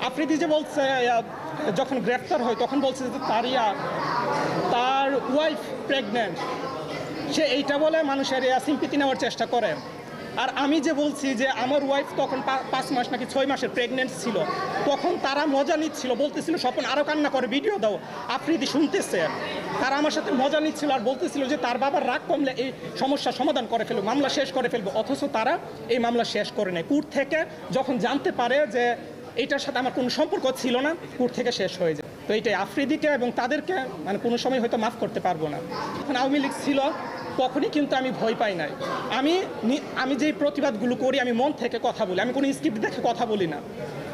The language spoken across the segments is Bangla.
আফ্রিদি যে বলছে যখন গ্রেফতার হয় তখন বলছে যে তার ওয়াইফ প্রেগনেন্ট, সে এইটা বলে মানুষের সিম্পিতি নেওয়ার চেষ্টা করে। আর আমি যে বলছি যে আমার ওয়াইফ তখন 5 মাস নাকি 6 মাসের প্রেগনেন্ট ছিল, তখন তারা মজা নিচ্ছিল, বলতেছিল স্বপন আরও কান্না করে ভিডিও দাও। আফ্রিদি শুনতেছে, তারা আমার সাথে মজা নিচ্ছিল আর বলতেছিল যে তার বাবার রাগ কমলে এই সমস্যার সমাধান করে ফেলবো, মামলা শেষ করে ফেলবো। অথচ তারা এই মামলা শেষ করে নেয়। কোর্ট থেকে যখন জানতে পারে যে এইটার সাথে আমার কোনো সম্পর্ক ছিল না, কোর্ট থেকে শেষ হয়ে যায়। তো এইটাই আফ্রিদিকে এবং তাদেরকে মানে কোনো সময় হয়তো মাফ করতে পারবো না। যখন আওয়ামী লীগ ছিল তখনই কিন্তু আমি ভয় পাই নাই। আমি যেই প্রতিবাদগুলো করি আমি মন থেকে কথা বলি, আমি কোনো স্ক্রিপ্ট দেখে কথা বলি না।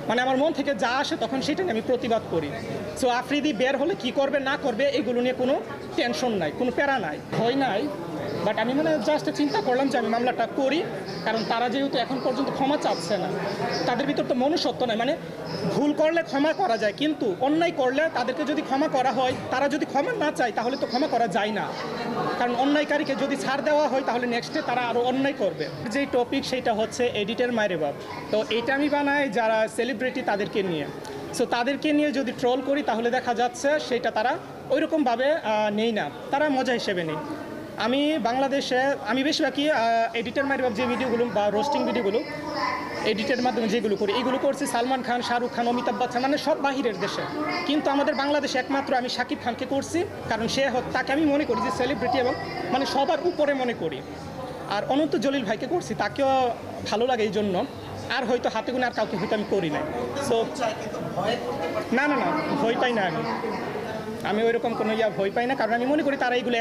মানে আমার মন থেকে যা আসে তখন সেটা নিয়ে আমি প্রতিবাদ করি। সো আফ্রিদি বের হলে কি করবে না করবে এগুলো নিয়ে কোনো টেনশন নাই, কোনো প্যারা নাই, ভয় নাই। বাট আমি মানে জাস্ট চিন্তা করলাম যে আমি মামলাটা করি, কারণ তারা যেহেতু এখন পর্যন্ত ক্ষমা চাচ্ছে না, তাদের ভিতর তো মনুষ্যত্ব নাই। মানে ভুল করলে ক্ষমা করা যায়, কিন্তু অন্যায় করলে তাদেরকে যদি ক্ষমা করা হয়, তারা যদি ক্ষমা না চায় তাহলে তো ক্ষমা করা যায় না। কারণ অন্যায়কারীকে যদি ছাড় দেওয়া হয় তাহলে নেক্সটে তারা আরও অন্যায় করবে। যেই টপিক সেইটা হচ্ছে এডিটের মায়ের বাপ। তো এইটা আমি বানাই যারা সেলিব্রিটি তাদেরকে নিয়ে। সো তাদেরকে নিয়ে যদি ট্রোল করি তাহলে দেখা যাচ্ছে সেটা তারা ওইরকমভাবে নেই না, তারা মজা হিসেবে নেই। আমি বাংলাদেশে আমি বেশিরভাগই এডিটের মায়ের বাপ যে ভিডিওগুলো বা রোস্টিং ভিডিওগুলো এডিটের মাধ্যমে যেগুলো করি, এইগুলো করছি সালমান খান, শাহরুখ খান, অমিতাভ বচ্চন, মানে সব বাহিরের দেশে। কিন্তু আমাদের বাংলাদেশে একমাত্র আমি শাকিব খানকে করছি, কারণ তাকে আমি মনে করি যে সেলিব্রিটি এবং মানে সবার উপরে মনে করি। আর অনন্ত জলিল ভাইকে করছি, তাকেও ভালো লাগে এই জন্য। আর হয়তো হাতে গুনে আর কাউকে হয়তো আমি করি নাই। সো না, ভয় পাই না। আমি ওইরকম কোনো ভয় পাই না, কারণ আমি মনে করি তারা এইগুলো